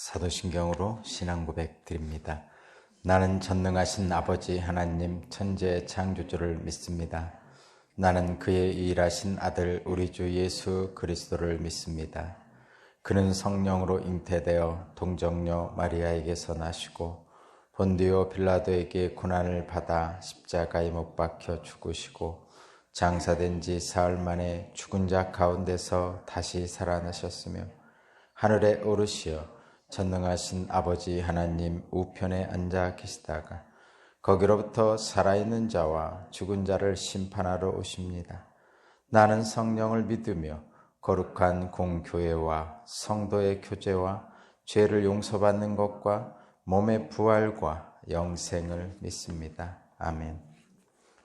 사도신경으로 신앙 고백 드립니다. 나는 전능하신 아버지 하나님 천지의 창조주를 믿습니다. 나는 그의 유일하신 아들 우리 주 예수 그리스도를 믿습니다. 그는 성령으로 잉태되어 동정녀 마리아에게서 나시고 본디오 빌라도에게 고난을 받아 십자가에 못 박혀 죽으시고 장사된 지 사흘 만에 죽은 자 가운데서 다시 살아나셨으며 하늘에 오르시어 전능하신 아버지 하나님 우편에 앉아 계시다가 거기로부터 살아있는 자와 죽은 자를 심판하러 오십니다. 나는 성령을 믿으며 거룩한 공교회와 성도의 교제와 죄를 용서받는 것과 몸의 부활과 영생을 믿습니다. 아멘.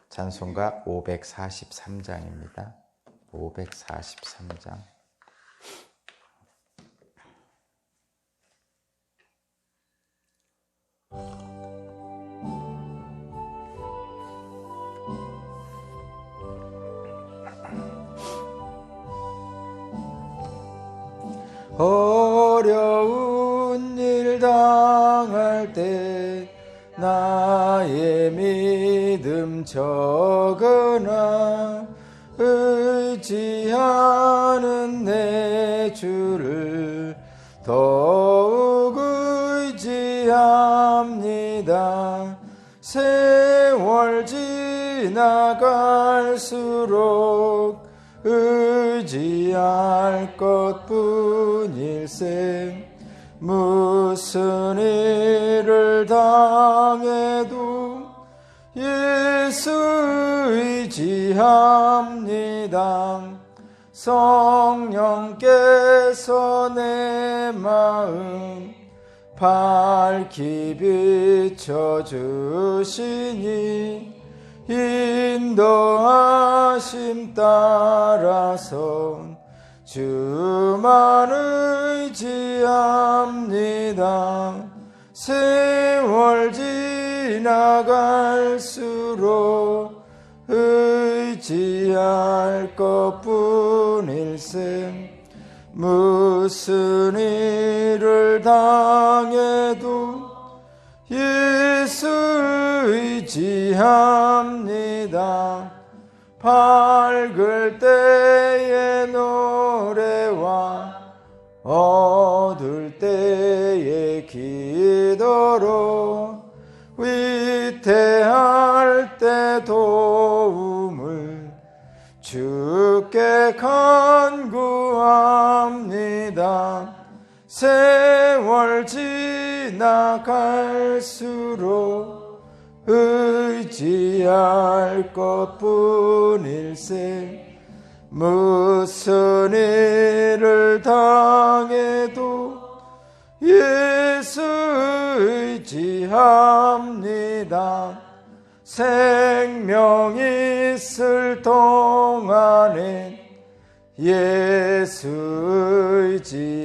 찬송가 543장입니다. 543장. 어려운 일 당할 때 나의 믿음 적으나 의지하는 내 주를 더욱 의지합니다. 세월 지나갈수록 의지할 것뿐일세. 무슨 일을 당해도 예수 의지합니다. 성령께서 내 마음 밝히 비춰주시니 인도하심 따라서 주만 의지합니다. 세월 지나갈수록 의지할 것뿐일세. 무슨 일을 당해도 예수 의지합니다. 밝을 때의 노래와 어두울 때의 기도로 위태할 때 도움을 주께 간구합니다. 세월 지나갈수록 의지할 것뿐일세. 무슨 일을 당해도 예수 의지합니다. 생명 있을 동안에 예수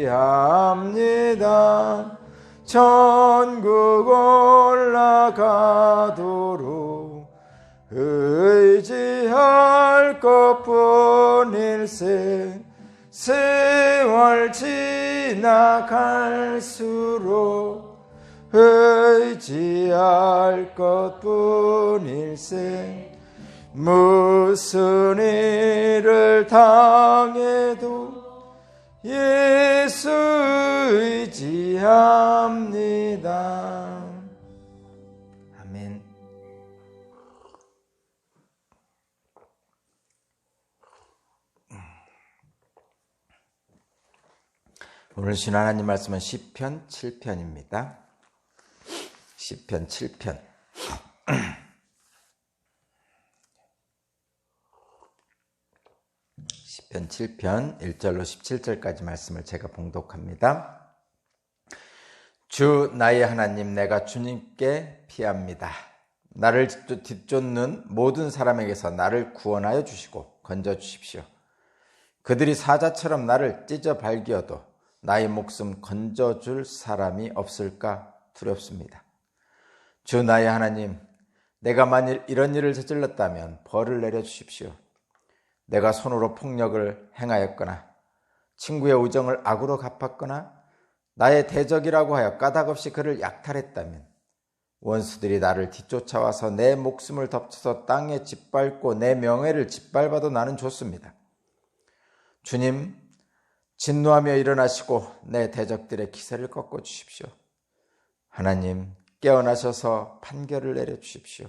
의지합니다. 천국 올라가도록 의지할 것뿐일세. 세월 지나갈수록 의지할 것뿐일세. 무슨 일을 당해도 예수 의지합니다. 아멘. 오늘 주신 하나님 말씀은 시편 7편입니다. 시편 7편. 시편 7편 1절로 17절까지 말씀을 제가 봉독합니다. 주 나의 하나님, 내가 주님께 피합니다. 나를 뒤쫓는 모든 사람에게서 나를 구원하여 주시고 건져 주십시오. 그들이 사자처럼 나를 찢어 발기어도 나의 목숨 건져줄 사람이 없을까 두렵습니다. 주 나의 하나님, 내가 만일 이런 일을 저질렀다면 벌을 내려주십시오. 내가 손으로 폭력을 행하였거나 친구의 우정을 악으로 갚았거나 나의 대적이라고 하여 까닭없이 그를 약탈했다면 원수들이 나를 뒤쫓아와서 내 목숨을 덮쳐서 땅에 짓밟고 내 명예를 짓밟아도 나는 좋습니다. 주님, 진노하며 일어나시고 내 대적들의 기세를 꺾어주십시오. 하나님, 깨어나셔서 판결을 내려주십시오.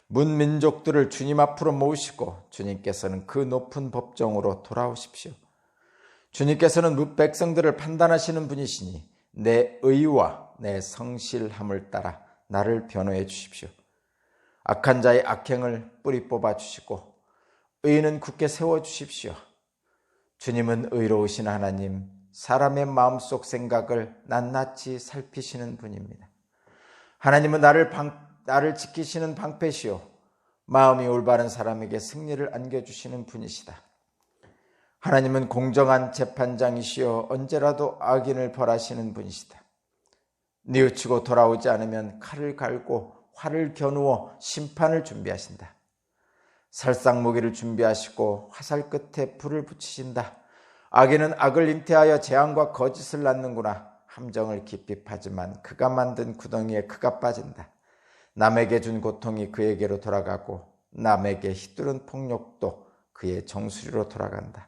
문민족들을 주님 앞으로 모으시고 주님께서는 그 높은 법정으로 돌아오십시오. 주님께서는 백성들을 판단하시는 분이시니 내 의와 내 성실함을 따라 나를 변호해 주십시오. 악한 자의 악행을 뿌리 뽑아 주시고 의인은 굳게 세워 주십시오. 주님은 의로우신 하나님, 사람의 마음속 생각을 낱낱이 살피시는 분입니다. 하나님은 나를 지키시는 방패시오, 마음이 올바른 사람에게 승리를 안겨주시는 분이시다. 하나님은 공정한 재판장이시오, 언제라도 악인을 벌하시는 분이시다. 뉘우치고 돌아오지 않으면 칼을 갈고 활을 겨누어 심판을 준비하신다. 살상무기를 준비하시고 화살 끝에 불을 붙이신다. 악인은 악을 잉태하여 재앙과 거짓을 낳는구나. 함정을 깊이 파지만 그가 만든 구덩이에 그가 빠진다. 남에게 준 고통이 그에게로 돌아가고 남에게 휘두른 폭력도 그의 정수리로 돌아간다.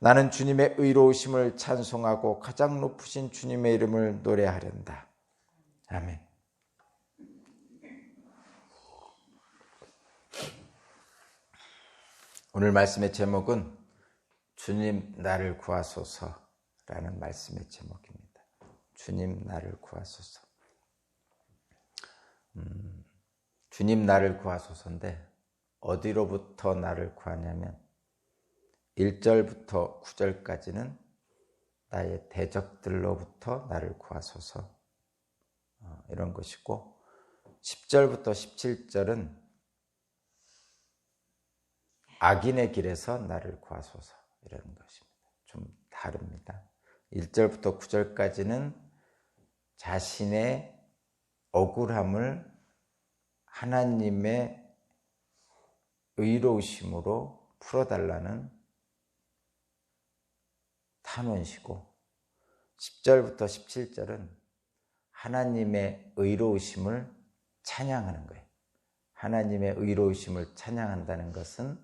나는 주님의 의로우심을 찬송하고 가장 높으신 주님의 이름을 노래하련다. 아멘. 오늘 말씀의 제목은 주님 나를 구하소서라는 말씀의 제목입니다. 주님 나를 구하소서. 주님 나를 구하소서인데 어디로부터 나를 구하냐면 1절부터 9절까지는 나의 대적들로부터 나를 구하소서 이런 것이고 10절부터 17절은 악인의 길에서 나를 구하소서 이런 것입니다. 좀 다릅니다. 1절부터 9절까지는 자신의 억울함을 하나님의 의로우심으로 풀어달라는 탄원이시고 10절부터 17절은 하나님의 의로우심을 찬양하는 거예요. 하나님의 의로우심을 찬양한다는 것은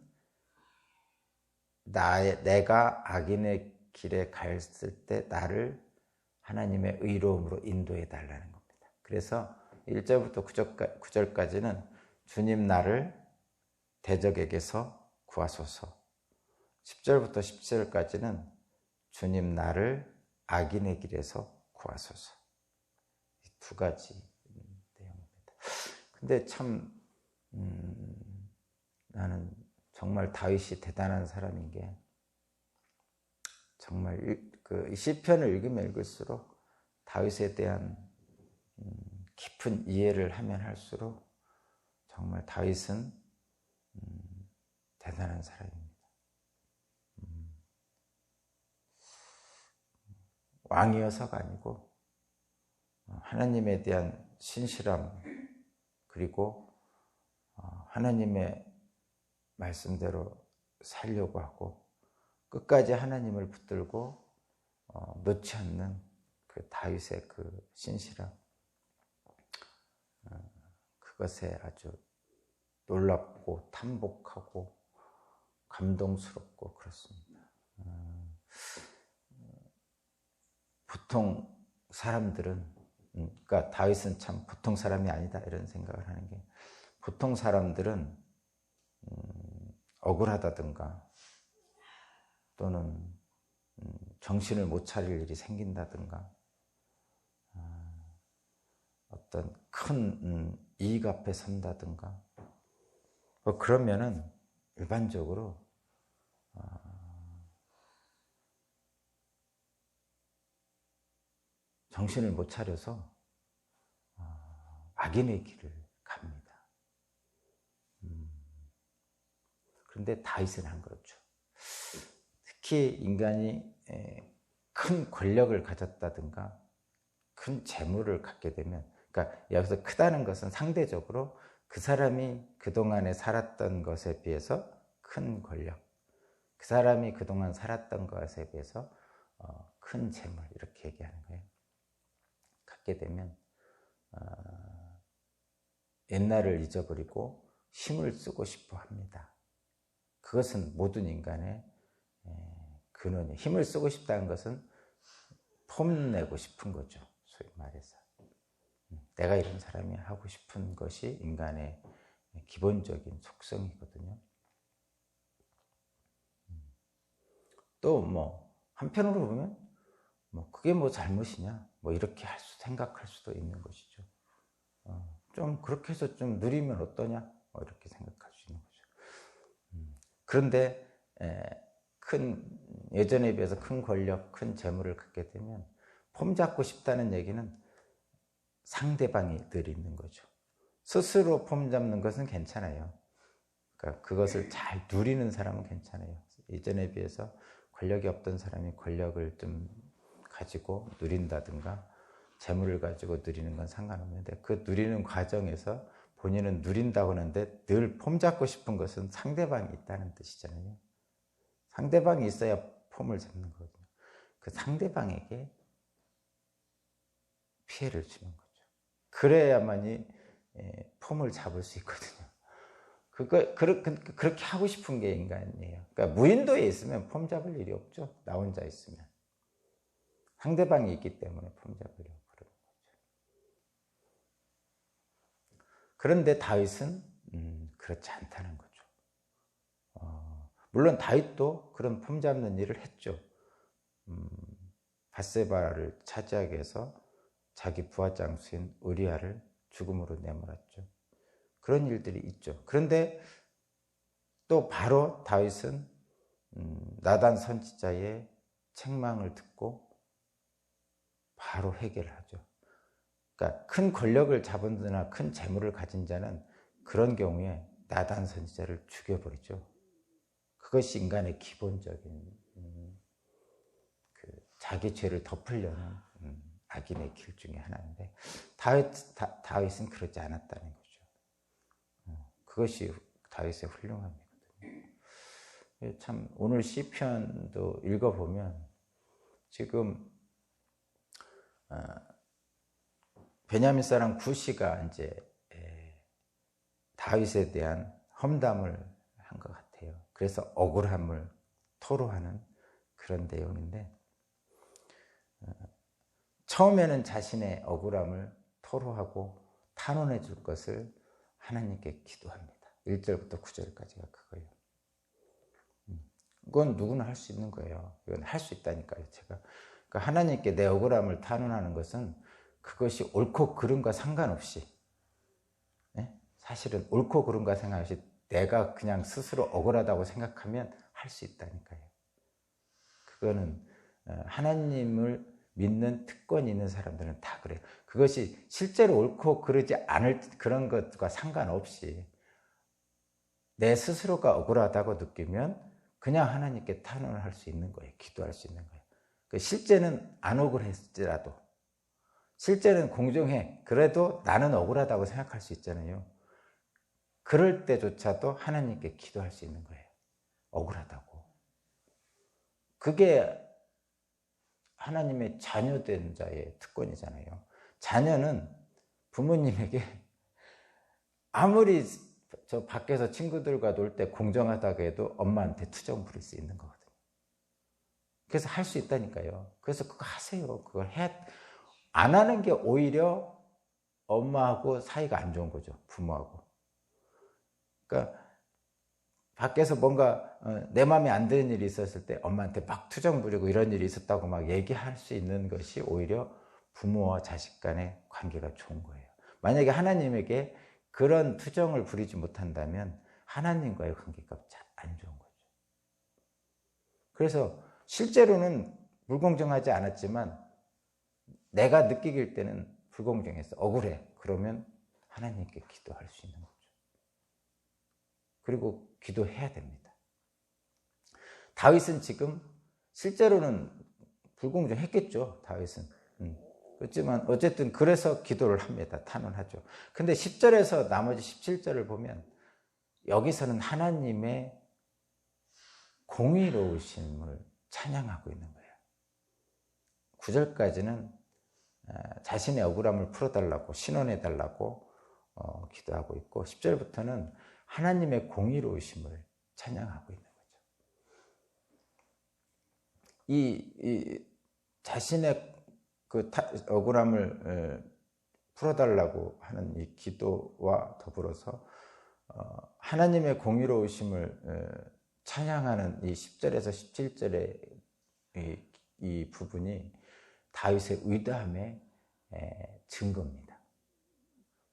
내가 악인의 길에 갔을 때 나를 하나님의 의로움으로 인도해 달라는 겁니다. 그래서 1절부터 9절까지는 주님 나를 대적에게서 구하소서, 10절부터 17절까지는 주님 나를 악인의 길에서 구하소서. 이 두 가지 내용입니다. 근데 참 나는 정말 다윗이 대단한 사람인 게 정말 그 시편을 읽으면 읽을수록 다윗에 대한 깊은 이해를 하면 할수록 정말 다윗은 대단한 사람입니다. 왕이어서가 아니고 하나님에 대한 신실함 그리고 하나님의 말씀대로 살려고 하고 끝까지 하나님을 붙들고 놓지 않는 그 다윗의 그 신실함, 그것에 아주 놀랍고 탐복하고 감동스럽고 그렇습니다. 보통 사람들은 그러니까 다윗은 참 보통 사람이 아니다 이런 생각을 하는 게, 보통 사람들은 억울하다든가 또는 정신을 못 차릴 일이 생긴다든가 어떤 큰 이익 앞에 선다든가 그러면은 일반적으로 정신을 못 차려서 악인의 길을 갑니다. 그런데 다윗은 안 그렇죠. 특히 인간이 큰 권력을 가졌다든가 큰 재물을 갖게 되면, 그러니까 여기서 크다는 것은 상대적으로 그 사람이 그동안에 살았던 것에 비해서 큰 권력, 그 사람이 그동안 살았던 것에 비해서 큰 재물, 이렇게 얘기하는 거예요. 갖게 되면 옛날을 잊어버리고 힘을 쓰고 싶어 합니다. 그것은 모든 인간의 근원이에요. 힘을 쓰고 싶다는 것은 폼내고 싶은 거죠. 소위 말해서. 내가 이런 사람이 하고 싶은 것이 인간의 기본적인 속성이거든요. 또 뭐 한편으로 보면 뭐 그게 뭐 잘못이냐 뭐 이렇게 생각할 수도 있는 것이죠. 좀 그렇게 해서 좀 누리면 어떠냐 뭐 이렇게 생각할 수 있는 거죠. 그런데 예전에 비해서 큰 권력, 큰 재물을 갖게 되면 폼 잡고 싶다는 얘기는 상대방이 늘 있는 거죠. 스스로 폼 잡는 것은 괜찮아요. 그러니까 그것을 잘 누리는 사람은 괜찮아요. 예전에 비해서 권력이 없던 사람이 권력을 좀 가지고 누린다든가 재물을 가지고 누리는 건 상관없는데 그 누리는 과정에서 본인은 누린다고 하는데 늘 폼 잡고 싶은 것은 상대방이 있다는 뜻이잖아요. 상대방이 있어야 폼을 잡는 거거든요. 그 상대방에게 피해를 주는 거죠. 그래야만이 폼을 잡을 수 있거든요. 그렇게 하고 싶은 게 인간이에요. 그러니까 무인도에 있으면 폼 잡을 일이 없죠. 나 혼자 있으면. 상대방이 있기 때문에 폼 잡으려고 그러는 거죠. 그런데 다윗은 그렇지 않다는 거죠. 물론 다윗도 그런 폼 잡는 일을 했죠. 밧세바를 차지하기 위해서 자기 부하장수인 우리아를 죽음으로 내몰았죠. 그런 일들이 있죠. 그런데 또 바로 다윗은 나단 선지자의 책망을 듣고 바로 회개를 하죠. 그러니까 큰 권력을 잡은 자나 큰 재물을 가진 자는 그런 경우에 나단 선지자를 죽여버리죠. 그것이 인간의 기본적인 자기 죄를 덮으려는 악인의 길 중에 하나인데 다윗은 그러지 않았다는 거죠. 그것이 다윗의 훌륭함이거든요. 참 오늘 시편도 읽어보면 지금 베냐민 사람 구시가 이제 다윗에 대한 험담을 한 것 같아요. 그래서 억울함을 토로하는 그런 내용인데 처음에는 자신의 억울함을 토로하고 탄원해 줄 것을 하나님께 기도합니다. 1절부터 9절까지가 그거예요. 그건 누구나 할 수 있는 거예요. 이건 할 수 있다니까요. 제가 그러니까 하나님께 내 억울함을 탄원하는 것은 그것이 옳고 그름과 상관없이 사실은 옳고 그름과 상관없이 내가 그냥 스스로 억울하다고 생각하면 할 수 있다니까요. 그거는 하나님을 믿는 특권이 있는 사람들은 다 그래요. 그것이 실제로 옳고 그러지 않을 그런 것과 상관없이 내 스스로가 억울하다고 느끼면 그냥 하나님께 탄원을 할 수 있는 거예요. 기도할 수 있는 거예요. 실제는 안 억울했지라도 실제는 공정해. 그래도 나는 억울하다고 생각할 수 있잖아요. 그럴 때조차도 하나님께 기도할 수 있는 거예요. 억울하다고. 그게 하나님의 자녀된 자의 특권이잖아요. 자녀는 부모님에게 아무리 저 밖에서 친구들과 놀 때 공정하다고 해도 엄마한테 투정 부릴 수 있는 거거든요. 그래서 할 수 있다니까요. 그래서 그거 하세요. 그걸 안 하는 게 오히려 엄마하고 사이가 안 좋은 거죠. 부모하고. 그러니까 밖에서 뭔가 내 마음에 안 드는 일이 있었을 때 엄마한테 막 투정 부리고 이런 일이 있었다고 막 얘기할 수 있는 것이 오히려 부모와 자식 간의 관계가 좋은 거예요. 만약에 하나님에게 그런 투정을 부리지 못한다면 하나님과의 관계가 안 좋은 거죠. 그래서 실제로는 불공정하지 않았지만 내가 느끼길 때는 불공정했어. 억울해. 그러면 하나님께 기도할 수 있는 거죠. 그리고 기도해야 됩니다. 다윗은 지금 실제로는 불공정했겠죠. 다윗은. 그렇지만 어쨌든 그래서 기도를 합니다. 탄원하죠. 근데 10절에서 나머지 17절을 보면 여기서는 하나님의 공의로우심을 찬양하고 있는 거예요. 9절까지는 자신의 억울함을 풀어달라고 신원해달라고 기도하고 있고 10절부터는 하나님의 공의로우심을 찬양하고 있는 거죠. 이 자신의 그 억울함을 풀어달라고 하는 이 기도와 더불어서 하나님의 공의로우심을 찬양하는 이 10절에서 17절의 이 부분이 다윗의 위대함의 증거입니다.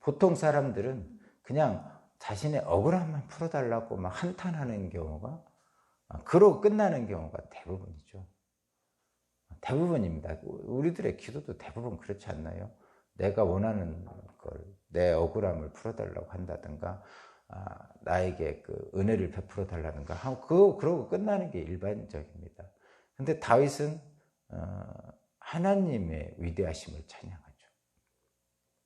보통 사람들은 그냥 자신의 억울함만 풀어달라고 막 한탄하는 경우가 그러고 끝나는 경우가 대부분이죠. 대부분입니다. 우리들의 기도도 대부분 그렇지 않나요? 내가 원하는 걸, 내 억울함을 풀어달라고 한다든가 나에게 그 은혜를 베풀어 달라든가 그러고 끝나는 게 일반적입니다. 근데 다윗은 하나님의 위대하심을 찬양하죠.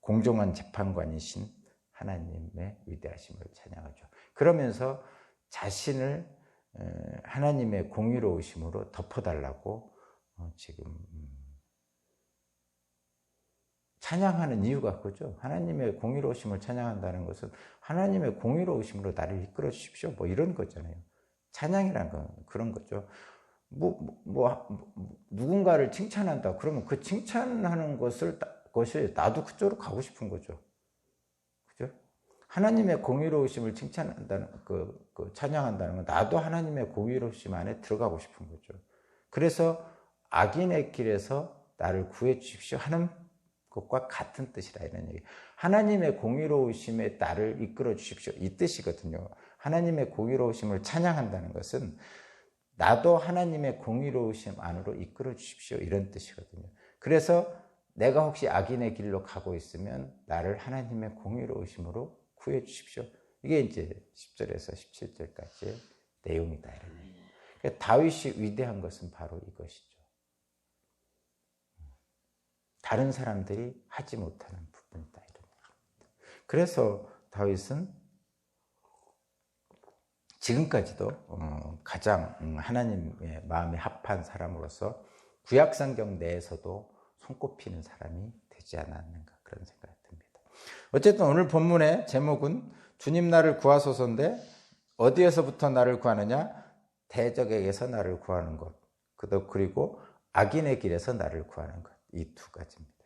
공정한 재판관이신 하나님의 위대하심을 찬양하죠. 그러면서 자신을 하나님의 공의로우심으로 덮어달라고 지금 찬양하는 이유가 그죠. 하나님의 공의로우심을 찬양한다는 것은 하나님의 공의로우심으로 나를 이끌어 주십시오. 뭐 이런 거잖아요. 찬양이란 건 그런 거죠. 누군가를 칭찬한다. 그러면 그 칭찬하는 것이 나도 그쪽으로 가고 싶은 거죠. 그죠? 하나님의 공의로우심을 칭찬한다는, 찬양한다는 건 나도 하나님의 공의로우심 안에 들어가고 싶은 거죠. 그래서 악인의 길에서 나를 구해 주십시오 하는 것과 같은 뜻이라 이런 얘기. 하나님의 공의로우심에 나를 이끌어 주십시오. 이 뜻이거든요. 하나님의 공의로우심을 찬양한다는 것은 나도 하나님의 공의로우심 안으로 이끌어 주십시오. 이런 뜻이거든요. 그래서 내가 혹시 악인의 길로 가고 있으면 나를 하나님의 공의로우심으로 구해 주십시오. 이게 이제 10절에서 17절까지의 내용이다. 이런 얘기. 그러니까 다윗이 위대한 것은 바로 이것이죠. 다른 사람들이 하지 못하는 부분이다. 이런 얘기입니다. 그래서 다윗은 지금까지도 가장 하나님의 마음에 합한 사람으로서 구약성경 내에서도 손꼽히는 사람이 되지 않았는가 그런 생각이 듭니다. 어쨌든 오늘 본문의 제목은 주님 나를 구하소서인데 어디에서부터 나를 구하느냐? 대적에게서 나를 구하는 것, 그리고 악인의 길에서 나를 구하는 것, 이 두 가지입니다.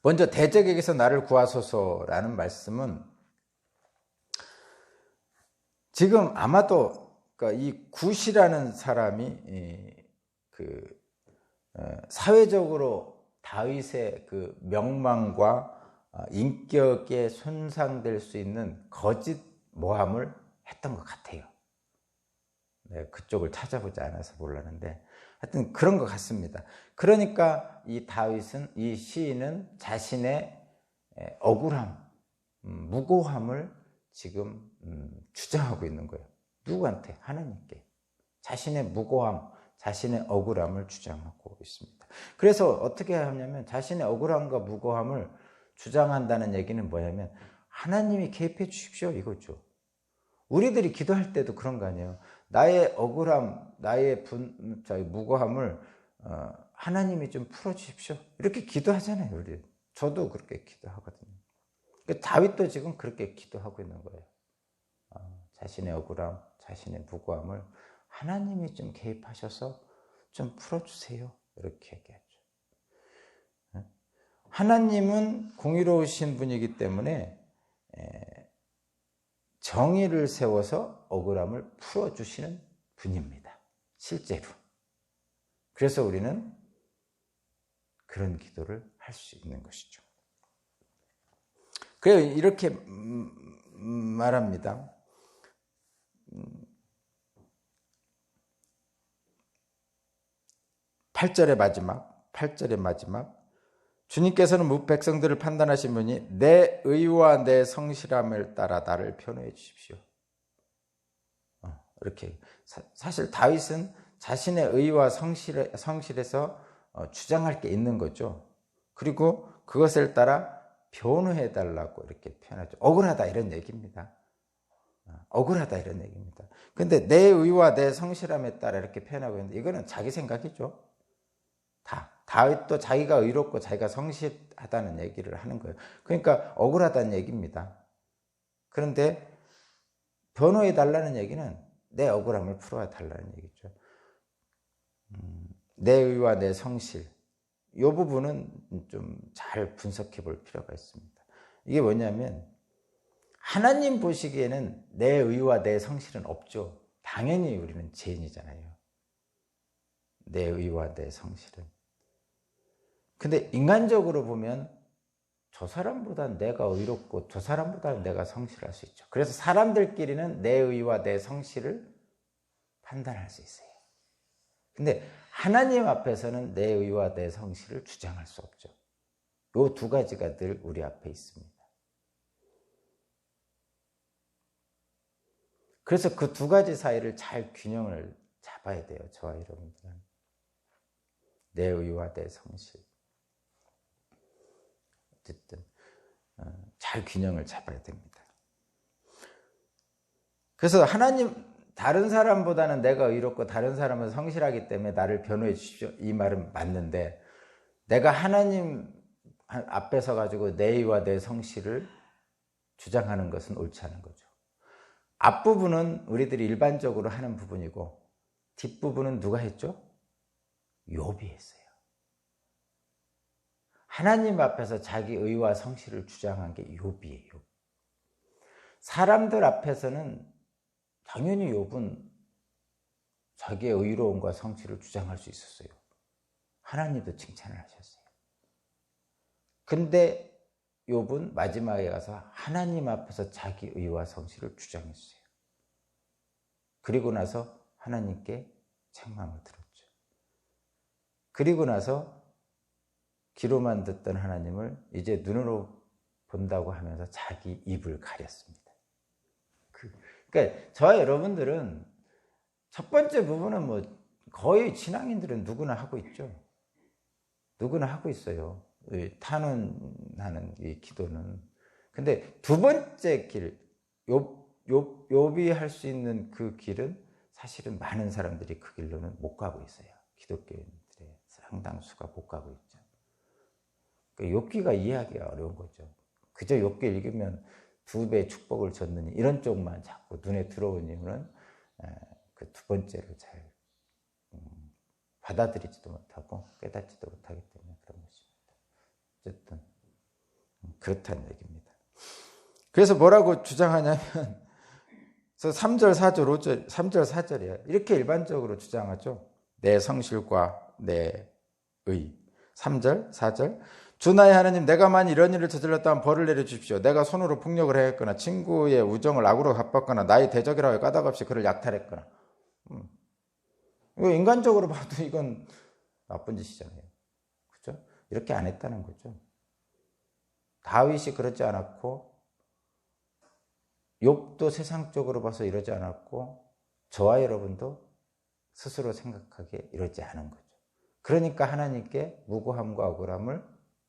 먼저 대적에게서 나를 구하소서라는 말씀은 지금 아마도 이 굿이라는 사람이 사회적으로 다윗의 그 명망과 인격에 손상될 수 있는 거짓 모함을 했던 것 같아요. 네, 그쪽을 찾아보지 않아서 몰랐는데 하여튼 그런 것 같습니다. 그러니까 이 시인은 자신의 억울함, 무고함을 지금 주장하고 있는 거예요. 누구한테? 하나님께. 자신의 무고함, 자신의 억울함을 주장하고 있습니다. 그래서 어떻게 하냐면 자신의 억울함과 무고함을 주장한다는 얘기는 뭐냐면 하나님이 개입해 주십시오 이거죠. 우리들이 기도할 때도 그런 거 아니에요. 나의 억울함, 나의 무고함을 하나님이 좀 풀어주십시오. 이렇게 기도하잖아요. 우리. 저도 그렇게 기도하거든요. 다윗도 지금 그렇게 기도하고 있는 거예요. 자신의 억울함, 자신의 무고함을 하나님이 좀 개입하셔서 좀 풀어주세요. 이렇게 얘기하죠. 하나님은 공의로우신 분이기 때문에 정의를 세워서 억울함을 풀어주시는 분입니다. 실제로. 그래서 우리는 그런 기도를 할 수 있는 것이죠. 그래서 이렇게 말합니다. 8절의 마지막 주님께서는 백성들을 판단하신 분이 내 의와 내 성실함을 따라 나를 변호해 주십시오. 이렇게 사실 다윗은 자신의 의와 성실에서 주장할 게 있는 거죠. 그리고 그것을 따라 변호해 달라고 이렇게 표현하죠. 억울하다 이런 얘기입니다. 억울하다 이런 얘기입니다. 근데 내 의와 내 성실함에 따라 이렇게 표현하고 있는데 이거는 자기 생각이죠. 다 다윗도 자기가 의롭고 자기가 성실하다는 얘기를 하는 거예요. 그러니까 억울하다는 얘기입니다. 그런데 변호해 달라는 얘기는 내 억울함을 풀어야 달라는 얘기죠. 내 의와 내 성실, 이 부분은 좀 잘 분석해 볼 필요가 있습니다. 이게 뭐냐면 하나님 보시기에는 내 의와 내 성실은 없죠. 당연히 우리는 죄인이잖아요. 내 의와 내 성실은. 근데 인간적으로 보면 저 사람보다는 내가 의롭고 저 사람보다는 내가 성실할 수 있죠. 그래서 사람들끼리는 내 의와 내 성실을 판단할 수 있어요. 근데 하나님 앞에서는 내 의와 내 성실을 주장할 수 없죠. 이 두 가지가 늘 우리 앞에 있습니다. 그래서 그 두 가지 사이를 잘 균형을 잡아야 돼요. 저와 여러분들은. 내 의와 내 성실. 어쨌든 잘 균형을 잡아야 됩니다. 그래서 하나님, 다른 사람보다는 내가 의롭고 다른 사람은 성실하기 때문에 나를 변호해 주십시오. 이 말은 맞는데 내가 하나님 앞에 서가지고 내 의와 내 성실을 주장하는 것은 옳지 않은 거죠. 앞부분은 우리들이 일반적으로 하는 부분이고 뒷부분은 누가 했죠? 욥이 했어요. 하나님 앞에서 자기 의와 성실을 주장한 게 욥이에요. 사람들 앞에서는 당연히 욥은 자기의 의로움과 성실을 주장할 수 있었어요. 하나님도 칭찬을 하셨어요. 근데 욥은 마지막에 가서 하나님 앞에서 자기 의와 성실을 주장했어요. 그리고 나서 하나님께 책망을 들었죠. 그리고 나서 귀로만 듣던 하나님을 이제 눈으로 본다고 하면서 자기 입을 가렸습니다. 그러니까 저와 여러분들은 첫 번째 부분은 뭐 거의 신앙인들은 누구나 하고 있죠. 누구나 하고 있어요. 탄원하는 이 기도는. 근데 두 번째 길, 욥이 할 수 있는 그 길은 사실은 많은 사람들이 그 길로는 못 가고 있어요. 기독교인들의 상당수가 못 가고 있죠. 그러니까 욥기가 이해하기가 어려운 거죠. 그저 욥기 읽으면 2배의 축복을 줬느니 이런 쪽만 자꾸 눈에 들어온 이유는 그 두 번째를 잘 받아들이지도 못하고 깨닫지도 못하기 때문에 그런 것입니다. 어쨌든 그렇다는 얘기입니다. 그래서 뭐라고 주장하냐면 3절, 4절, 5절, 3절, 4절이에요. 이렇게 일반적으로 주장하죠. 내 성실과 내 의. 3절, 4절. 주 나의 하나님, 내가 만일 이런 일을 저질렀다면 벌을 내려주십시오. 내가 손으로 폭력을 하였거나 친구의 우정을 악으로 갚았거나 나의 대적이라고 까닭없이 그를 약탈했거나. 이거 인간적으로 봐도 이건 나쁜 짓이잖아요. 그렇죠? 이렇게 안 했다는 거죠. 다윗이 그러지 않았고 욥도 세상적으로 봐서 이러지 않았고 저와 여러분도 스스로 생각하기에 이러지 않은 거죠. 그러니까 하나님께 무고함과 억울함을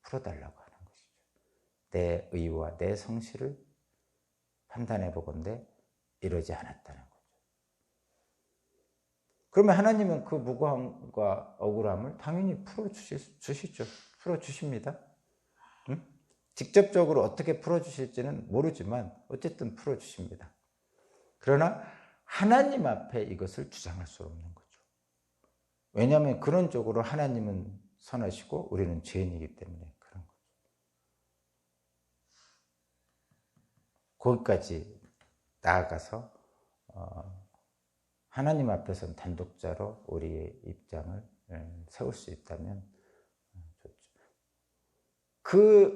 풀어달라고 하는 것이죠. 내 의와 내 성실을 판단해 보건대 이러지 않았다는 거죠. 그러면 하나님은 그 무고함과 억울함을 당연히 풀어주시죠. 풀어주십니다. 응? 직접적으로 어떻게 풀어주실지는 모르지만 어쨌든 풀어주십니다. 그러나 하나님 앞에 이것을 주장할 수 없는 거죠. 왜냐하면 그런 쪽으로 하나님은 선하시고 우리는 죄인이기 때문에 그런 거죠. 거기까지 나아가서 하나님 앞에서는 단독자로 우리의 입장을 세울 수 있다면 좋죠.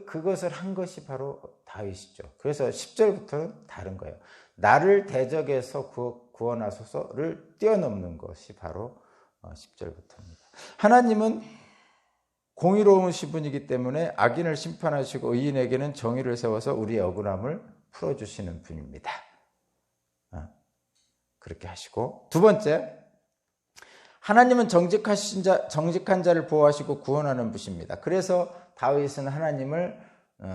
그것을 한 것이 바로 다윗이죠. 그래서 10절부터는 다른 거예요. 나를 대적에서 구원하소서를 뛰어넘는 것이 바로 10절부터입니다. 하나님은 공의로우신 분이기 때문에 악인을 심판하시고 의인에게는 정의를 세워서 우리의 억울함을 풀어주시는 분입니다. 그렇게 하시고, 두 번째, 하나님은 정직한 자를 보호하시고 구원하는 분이십니다. 그래서 다윗은 하나님을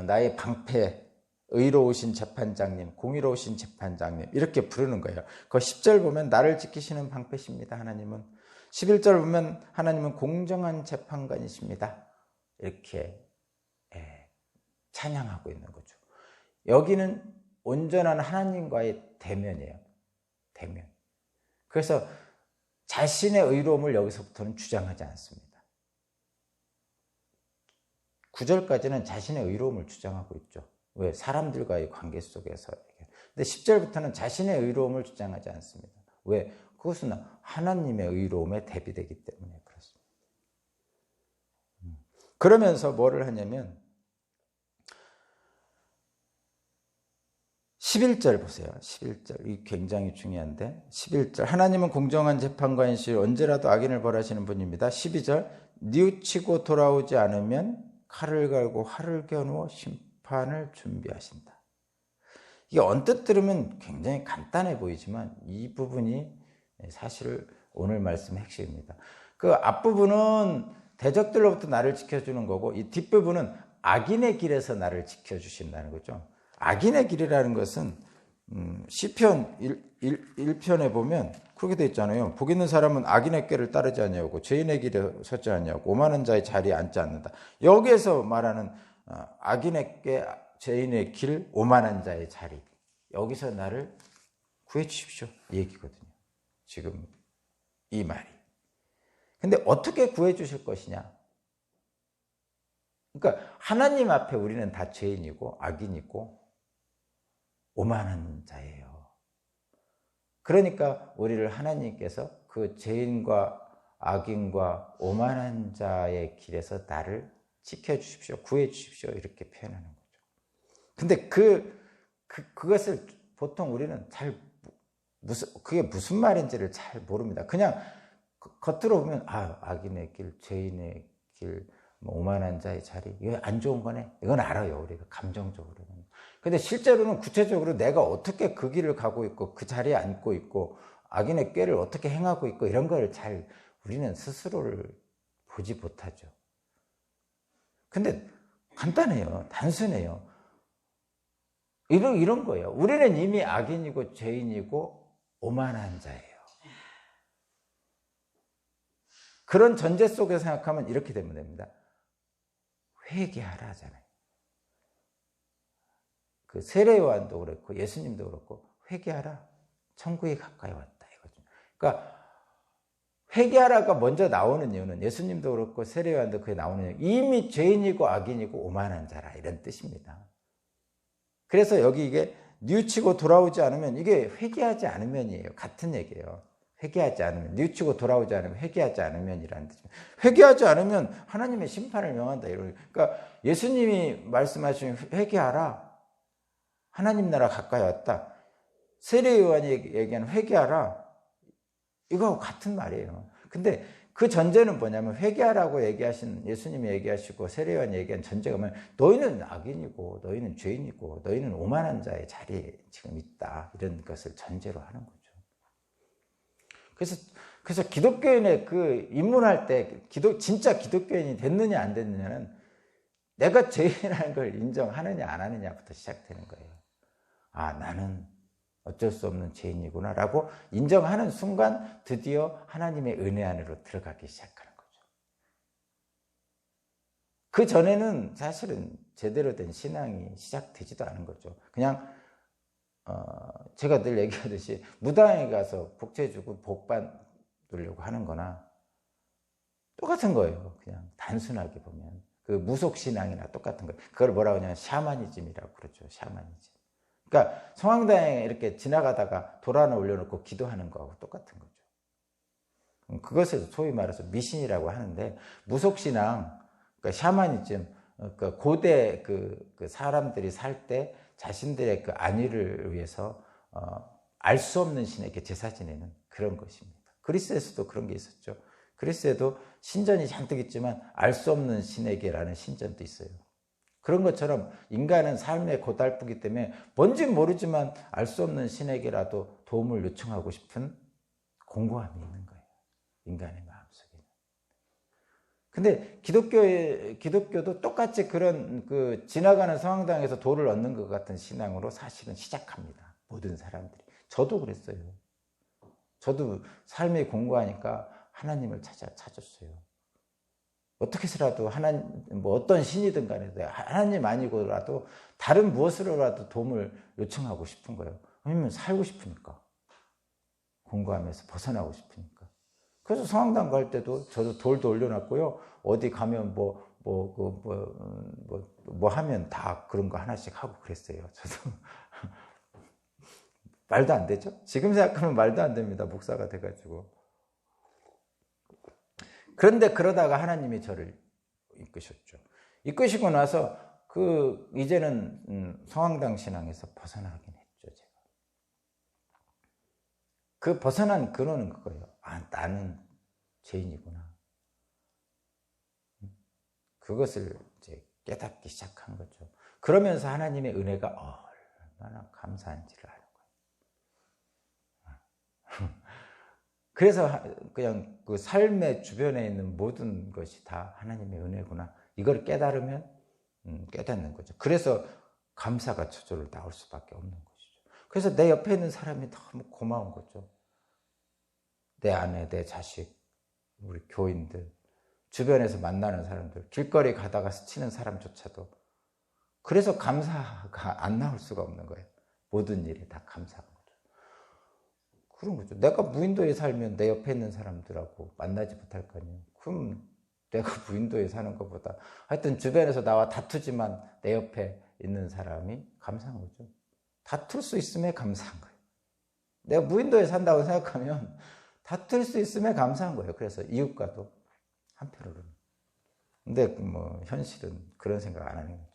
나의 방패, 의로우신 재판장님, 공의로우신 재판장님 이렇게 부르는 거예요. 그 10절 보면 나를 지키시는 방패십니다. 하나님은 11절 보면 하나님은 공정한 재판관이십니다. 이렇게 찬양하고 있는 거죠. 여기는 온전한 하나님과의 대면이에요. 대면. 그래서 자신의 의로움을 여기서부터는 주장하지 않습니다. 9절까지는 자신의 의로움을 주장하고 있죠. 왜? 사람들과의 관계 속에서. 근데 10절부터는 자신의 의로움을 주장하지 않습니다. 왜? 그것은 하나님의 의로움에 대비되기 때문에 그렇습니다. 그러면서 뭐를 하냐면 11절 보세요. 11절. 이 굉장히 중요한데 11절. 하나님은 공정한 재판관이시오 언제라도 악인을 벌하시는 분입니다. 12절. 뉘우치고 돌아오지 않으면 칼을 갈고 활을 겨누어 심판을 준비하신다. 이게 언뜻 들으면 굉장히 간단해 보이지만 이 부분이 사실 오늘 말씀의 핵심입니다. 그 앞부분은 대적들로부터 나를 지켜주는 거고 이 뒷부분은 악인의 길에서 나를 지켜주신다는 거죠. 악인의 길이라는 것은 시편 1편에 보면 그렇게 되어 있잖아요. 복 있는 사람은 악인의 꾀를 따르지 아니하고 죄인의 길에 서지 아니하고 오만한 자의 자리에 앉지 않는다. 여기에서 말하는 악인의 꾀, 죄인의 길, 오만한 자의 자리, 여기서 나를 구해 주십시오 이 얘기거든요. 지금 이 말이. 근데 어떻게 구해 주실 것이냐? 그러니까 하나님 앞에 우리는 다 죄인이고 악인이고 오만한 자예요. 그러니까 우리를 하나님께서 그 죄인과 악인과 오만한 자의 길에서 나를 지켜주십시오. 구해주십시오. 이렇게 표현하는 거죠. 근데 그것을 보통 우리는 그게 무슨 말인지를 잘 모릅니다. 그냥 겉으로 보면, 악인의 길, 죄인의 길, 오만한 자의 자리, 이거 안 좋은 거네. 이건 알아요. 우리가 감정적으로는. 근데 실제로는 구체적으로 내가 어떻게 그 길을 가고 있고 그 자리에 앉고 있고 악인의 꾀를 어떻게 행하고 있고 이런 걸 잘 우리는 스스로를 보지 못하죠. 근데 간단해요. 단순해요. 이런 거예요. 우리는 이미 악인이고 죄인이고 오만한 자예요. 그런 전제 속에 생각하면 이렇게 되면 됩니다. 회개하라 하잖아요. 그 세례 요한도 그렇고 예수님도 그렇고 회개하라. 천국이 가까이 왔다 이거죠. 그러니까 회개하라가 먼저 나오는 이유는 예수님도 그렇고 세례 요한도 그게 나오는 이유 이미 죄인이고 악인이고 오만한 자라 이런 뜻입니다. 그래서 여기 이게 뉘우치고 돌아오지 않으면 이게 회개하지 않으면이에요. 같은 얘기예요. 회개하지 않으면 뉘우치고 돌아오지 않으면 회개하지 않으면이라는 뜻입니다. 회개하지 않으면 하나님의 심판을 명한다 이런. 그러니까 예수님이 말씀하신 회개하라. 하나님 나라 가까이 왔다. 세례 요한이 얘기하는 회개하라. 이거하고 같은 말이에요. 근데 그 전제는 뭐냐면 회개하라고 얘기하신 예수님이 얘기하시고 세례 요한이 얘기한 전제가 뭐냐면 너희는 악인이고 너희는 죄인이고 너희는 오만한 자의 자리에 지금 있다. 이런 것을 전제로 하는 거죠. 그래서 기독교인의 그 입문할 때 진짜 기독교인이 됐느냐 안 됐느냐는 내가 죄인이라는 걸 인정하느냐 안 하느냐부터 시작되는 거예요. 나는 어쩔 수 없는 죄인이구나 라고 인정하는 순간 드디어 하나님의 은혜 안으로 들어가기 시작하는 거죠. 그 전에는 사실은 제대로 된 신앙이 시작되지도 않은 거죠. 그냥 제가 늘 얘기하듯이 무당에 가서 복채 주고 복 받으려고 하는 거나 똑같은 거예요. 그냥 단순하게 보면 그 무속신앙이나 똑같은 거예요. 그걸 뭐라고 하냐면 샤머니즘이라고 그러죠. 샤머니즘. 그러니까 성황당에 이렇게 지나가다가 돌 하나 올려놓고 기도하는 거하고 똑같은 거죠. 그것을 소위 말해서 미신이라고 하는데 무속신앙, 그러니까 샤머니즘, 그러니까 고대 그 사람들이 살 때 자신들의 그 안위를 위해서 알 수 없는 신에게 제사 지내는 그런 것입니다. 그리스에서도 그런 게 있었죠. 그리스에도 신전이 잔뜩 있지만 알 수 없는 신에게라는 신전도 있어요. 그런 것처럼 인간은 삶에 고달프기 때문에 뭔진 모르지만 알 수 없는 신에게라도 도움을 요청하고 싶은 공고함이 있는 거예요. 인간의 마음속에는. 근데 기독교도 똑같이 그런 그 지나가는 성황당에서 돌을 얻는 것 같은 신앙으로 사실은 시작합니다. 모든 사람들이. 저도 그랬어요. 저도 삶이 공고하니까 하나님을 찾았어요. 어떻게 해서라도 하나님, 뭐 어떤 신이든 간에 하나님 아니고라도 다른 무엇으로라도 도움을 요청하고 싶은 거예요. 왜냐면 살고 싶으니까. 공부하면서 벗어나고 싶으니까. 그래서 성황당 갈 때도 저도 돌도 올려놨고요. 어디 가면 뭐 하면 다 그런 거 하나씩 하고 그랬어요. 저도. 말도 안 되죠? 지금 생각하면 말도 안 됩니다. 목사가 돼가지고. 그런데 그러다가 하나님이 저를 이끄셨죠. 이끄시고 나서 이제는 성황당 신앙에서 벗어나긴 했죠, 제가. 그 벗어난 근원은 그거예요. 나는 죄인이구나. 그것을 이제 깨닫기 시작한 거죠. 그러면서 하나님의 은혜가 얼마나 감사한지를 아는 거예요. 그래서 그냥 그 삶의 주변에 있는 모든 것이 다 하나님의 은혜구나. 이걸 깨달으면 깨닫는 거죠. 그래서 감사가 저절로 나올 수밖에 없는 것이죠. 그래서 내 옆에 있는 사람이 너무 고마운 거죠. 내 아내, 내 자식, 우리 교인들, 주변에서 만나는 사람들, 길거리 가다가 스치는 사람조차도. 그래서 감사가 안 나올 수가 없는 거예요. 모든 일이 다 감사한 거죠. 그런 거죠. 내가 무인도에 살면 내 옆에 있는 사람들하고 만나지 못할 거 아니에요. 그럼 내가 무인도에 사는 것보다 하여튼 주변에서 나와 다투지만 내 옆에 있는 사람이 감사한 거죠. 다툴 수 있음에 감사한 거예요. 내가 무인도에 산다고 생각하면 다툴 수 있음에 감사한 거예요. 그래서 이웃과도 한편으로는. 근데 뭐 현실은 그런 생각 안 하는 거죠.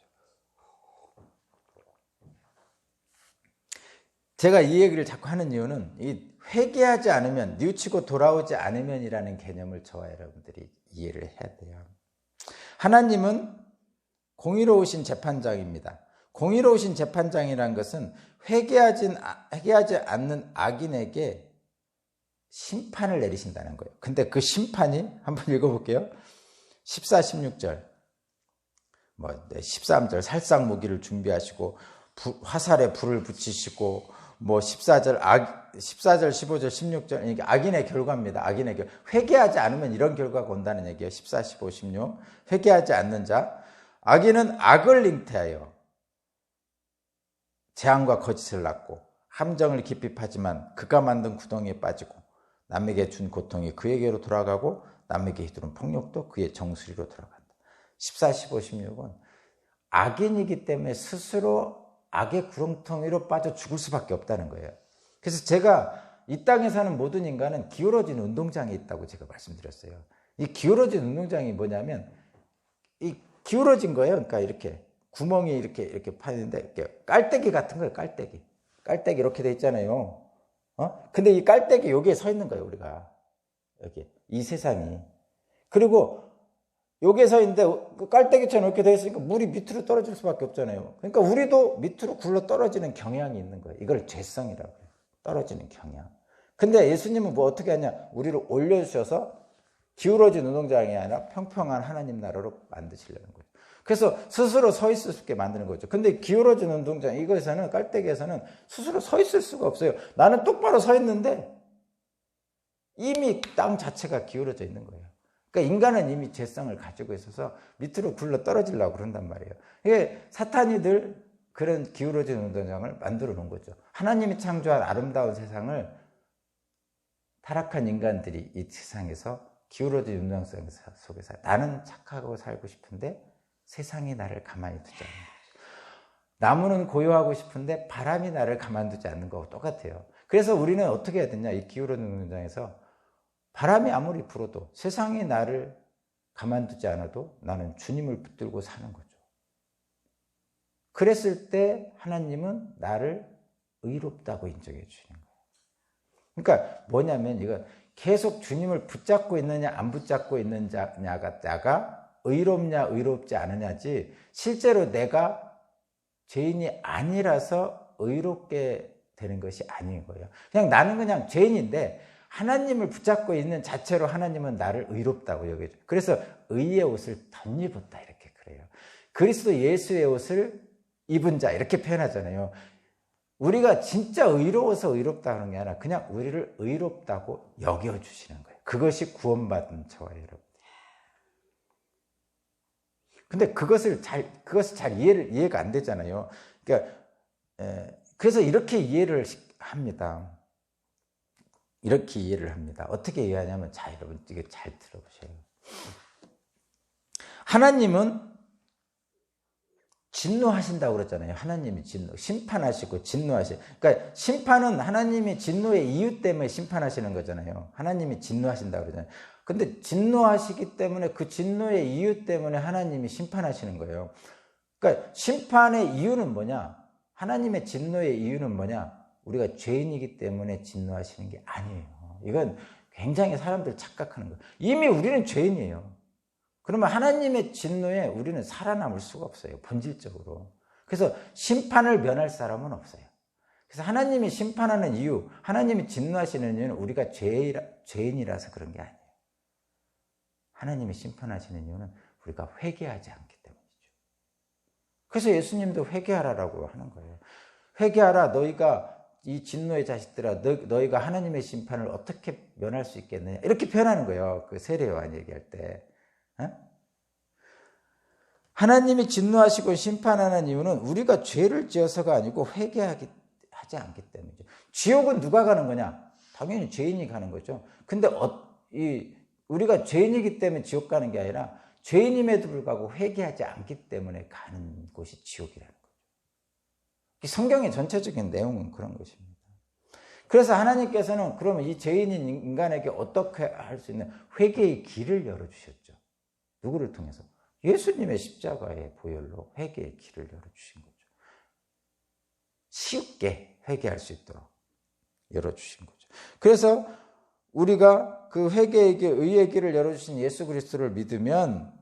제가 이 얘기를 자꾸 하는 이유는 이 회개하지 않으면, 뉘우치고 돌아오지 않으면이라는 개념을 저와 여러분들이 이해를 해야 돼요. 하나님은 공의로우신 재판장입니다. 공의로우신 재판장이라는 것은 회개하지 않는 악인에게 심판을 내리신다는 거예요. 근데 그 심판이 한번 읽어볼게요. 14, 16절, 13절 살상무기를 준비하시고 화살에 불을 붙이시고 14절, 15절, 16절, 이게 악인의 결과입니다. 악인의 결과. 회개하지 않으면 이런 결과가 온다는 얘기예요. 14, 15, 16. 회개하지 않는 자. 악인은 악을 잉태하여 재앙과 거짓을 낳고 함정을 깊이 파지만 그가 만든 구덩이에 빠지고 남에게 준 고통이 그에게로 돌아가고 남에게 휘두른 폭력도 그의 정수리로 돌아간다. 14, 15, 16은 악인이기 때문에 스스로 악의 구렁텅이로 빠져 죽을 수밖에 없다는 거예요. 그래서 제가 이 땅에 사는 모든 인간은 기울어진 운동장에 있다고 제가 말씀드렸어요. 이 기울어진 운동장이 뭐냐면 이 기울어진 거예요. 그러니까 이렇게 구멍이 이렇게 파는데 이렇게 깔때기 같은 거예요. 깔때기 이렇게 돼 있잖아요. 근데 이 깔때기 여기에 서 있는 거예요. 우리가 여기 이 세상이. 그리고 여기에 서 있는데 그 깔때기처럼 이렇게 돼 있으니까 물이 밑으로 떨어질 수밖에 없잖아요. 그러니까 우리도 밑으로 굴러 떨어지는 경향이 있는 거예요. 이걸 죄성이라고 해요. 떨어지는 경향. 근데 예수님은 뭐 어떻게 하냐? 우리를 올려주셔서 기울어진 운동장이 아니라 평평한 하나님 나라로 만드시려는 거죠. 그래서 스스로 서 있을 수 있게 만드는 거죠. 근데 기울어진 운동장, 이거에서는, 깔때기에서는 스스로 서 있을 수가 없어요. 나는 똑바로 서 있는데 이미 땅 자체가 기울어져 있는 거예요. 그러니까 인간은 이미 죄성을 가지고 있어서 밑으로 굴러 떨어지려고 그런단 말이에요. 이게 사탄이 늘 그런 기울어진 운동장을 만들어 놓은 거죠. 하나님이 창조한 아름다운 세상을 타락한 인간들이 이 세상에서 기울어진 운동장 속에서 나는 착하고 살고 싶은데 세상이 나를 가만히 두지 않는 거죠. 나무는 고요하고 싶은데 바람이 나를 가만두지 않는 거하고 똑같아요. 그래서 우리는 어떻게 해야 되냐? 이 기울어진 운동장에서 바람이 아무리 불어도 세상이 나를 가만두지 않아도 나는 주님을 붙들고 사는 거죠. 그랬을 때 하나님은 나를 의롭다고 인정해 주시는 거예요. 그러니까 뭐냐면 이거 계속 주님을 붙잡고 있느냐 안 붙잡고 있느냐가 의롭냐 의롭지 않으냐지 실제로 내가 죄인이 아니라서 의롭게 되는 것이 아닌 거예요. 그냥 나는 그냥 죄인인데 하나님을 붙잡고 있는 자체로 하나님은 나를 의롭다고 여겨줘요. 그래서 의의 옷을 덧입었다 이렇게 그래요. 그리스도 예수의 옷을 입은 자 이렇게 표현하잖아요. 우리가 진짜 의로워서 의롭다 하는 게 아니라 그냥 우리를 의롭다고 여겨주시는 거예요. 그것이 구원받은 저예요, 여러분. 근데 그것을 잘 이해가 안 되잖아요. 그러니까, 그래서 이렇게 이해를 합니다. 이렇게 이해를 합니다. 어떻게 이해하냐면, 자, 여러분, 이게 잘 들어보세요. 하나님은 진노하신다고 그랬잖아요. 하나님이 심판하시고 진노하시고. 그러니까 심판은 하나님이 진노의 이유 때문에 심판하시는 거잖아요. 하나님이 진노하신다고 그러잖아요. 근데 진노하시기 때문에 그 진노의 이유 때문에 하나님이 심판하시는 거예요. 그러니까 심판의 이유는 뭐냐? 하나님의 진노의 이유는 뭐냐? 우리가 죄인이기 때문에 진노하시는 게 아니에요. 이건 굉장히 사람들 착각하는 거예요. 이미 우리는 죄인이에요. 그러면 하나님의 진노에 우리는 살아남을 수가 없어요. 본질적으로. 그래서 심판을 면할 사람은 없어요. 그래서 하나님이 심판하는 이유, 하나님이 진노하시는 이유는 우리가 죄인이라서 그런 게 아니에요. 하나님이 심판하시는 이유는 우리가 회개하지 않기 때문이죠. 그래서 예수님도 회개하라라고 하는 거예요. 회개하라. 너희가 이 진노의 자식들아, 너희가 하나님의 심판을 어떻게 면할 수 있겠느냐. 이렇게 표현하는 거예요. 그 세례요한 얘기할 때. 하나님이 진노하시고 심판하는 이유는 우리가 죄를 지어서가 아니고 회개하지 않기 때문이죠. 지옥은 누가 가는 거냐? 당연히 죄인이 가는 거죠. 근데 우리가 죄인이기 때문에 지옥 가는 게 아니라 죄인임에도 불구하고 회개하지 않기 때문에 가는 곳이 지옥이라는 거죠. 성경의 전체적인 내용은 그런 것입니다. 그래서 하나님께서는 그러면 이 죄인인 인간에게 어떻게 할 수 있는 회개의 길을 열어주셨죠. 누구를 통해서? 예수님의 십자가의 보혈로 회개의 길을 열어주신 거죠. 쉽게 회개할 수 있도록 열어주신 거죠. 그래서 우리가 그 회개의 길, 의의 길을 열어주신 예수 그리스도를 믿으면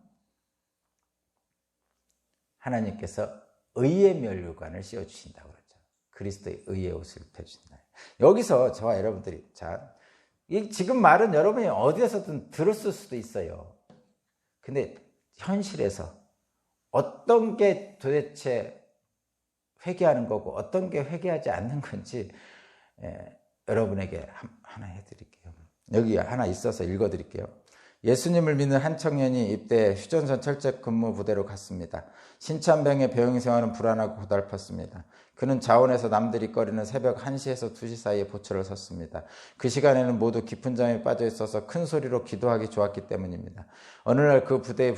하나님께서 의의 면류관을 씌워주신다고 그랬죠. 그리스도의 의의 옷을 입혀주신다. 여기서 저와 여러분들이, 지금 말은 여러분이 어디에서든 들었을 수도 있어요. 근데 현실에서 어떤 게 도대체 회개하는 거고 어떤 게 회개하지 않는 건지 여러분에게 하나 해드릴게요. 여기 하나 있어서 읽어드릴게요. 예수님을 믿는 한 청년이 입대해 휴전선 철책 근무 부대로 갔습니다. 신천병의 배웅 생활은 불안하고 고달팠습니다. 그는 자원에서 남들이 꺼리는 새벽 1시에서 2시 사이에 보초를 섰습니다. 그 시간에는 모두 깊은 잠에 빠져 있어서 큰 소리로 기도하기 좋았기 때문입니다. 어느 날 그 부대의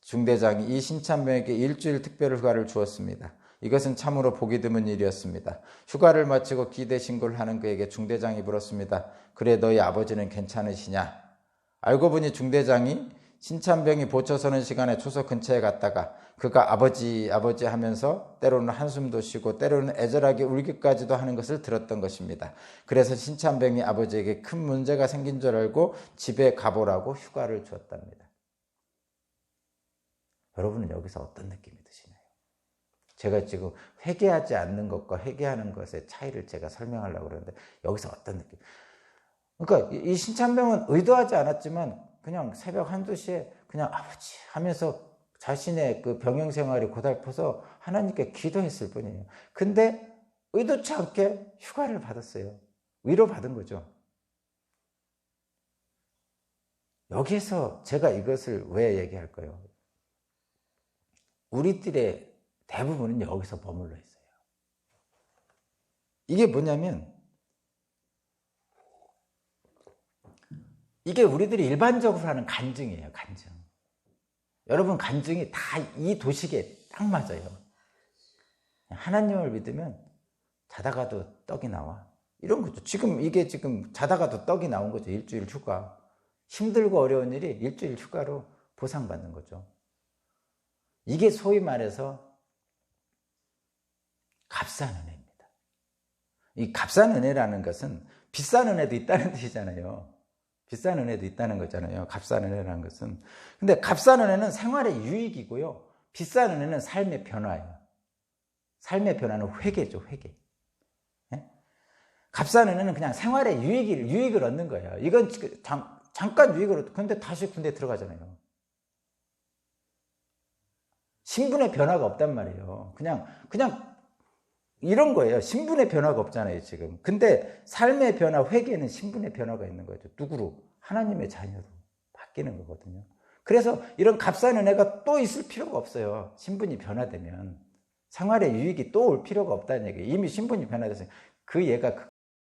중대장이 이 신천병에게 일주일 특별 휴가를 주었습니다. 이것은 참으로 보기 드문 일이었습니다. 휴가를 마치고 기대 신고를 하는 그에게 중대장이 물었습니다. 그래, 너희 아버지는 괜찮으시냐? 알고 보니 중대장이 신천병이 보초 서는 시간에 초소 근처에 갔다가 그가 아버지 하면서 때로는 한숨도 쉬고 때로는 애절하게 울기까지도 하는 것을 들었던 것입니다. 그래서 신천병이 아버지에게 큰 문제가 생긴 줄 알고 집에 가보라고 휴가를 주었답니다. 여러분은 여기서 어떤 느낌이 드시나요? 제가 지금 회개하지 않는 것과 회개하는 것의 차이를 제가 설명하려고 그러는데 여기서 어떤 느낌? 그러니까 이 신천병은 의도하지 않았지만 그냥 새벽 1~2시에 그냥 아버지 하면서 자신의 그 병영 생활이 고달퍼서 하나님께 기도했을 뿐이에요. 근데 의도치 않게 휴가를 받았어요. 위로받은 거죠. 여기에서 제가 이것을 왜 얘기할까요? 우리들의 대부분은 여기서 머물러 있어요. 이게 뭐냐면 이게 우리들이 일반적으로 하는 간증이에요. 간증. 여러분 간증이 다 이 도식에 딱 맞아요. 하나님을 믿으면 자다가도 떡이 나와. 이런 거죠. 이게 지금 자다가도 떡이 나온 거죠. 일주일 휴가. 힘들고 어려운 일이 일주일 휴가로 보상받는 거죠. 이게 소위 말해서 값싼 은혜입니다. 이 값싼 은혜라는 것은 비싼 은혜도 있다는 뜻이잖아요. 비싼 은혜도 있다는 거잖아요. 값싼 은혜라는 것은. 근데 값싼 은혜는 생활의 유익이고요. 비싼 은혜는 삶의 변화예요. 삶의 변화는 회개죠, 회개. 네? 값싼 은혜는 그냥 생활의 유익을 얻는 거예요. 이건 잠깐 유익을 얻고, 근데 다시 군대에 들어가잖아요. 신분의 변화가 없단 말이에요. 그냥 이런 거예요. 신분의 변화가 없잖아요, 지금. 근데 삶의 변화, 회개는 신분의 변화가 있는 거죠. 누구로? 하나님의 자녀로 바뀌는 거거든요. 그래서 이런 값싼 은혜가 또 있을 필요가 없어요. 신분이 변화되면. 생활의 유익이 또 올 필요가 없다는 얘기예요. 이미 신분이 변화돼서 그 얘가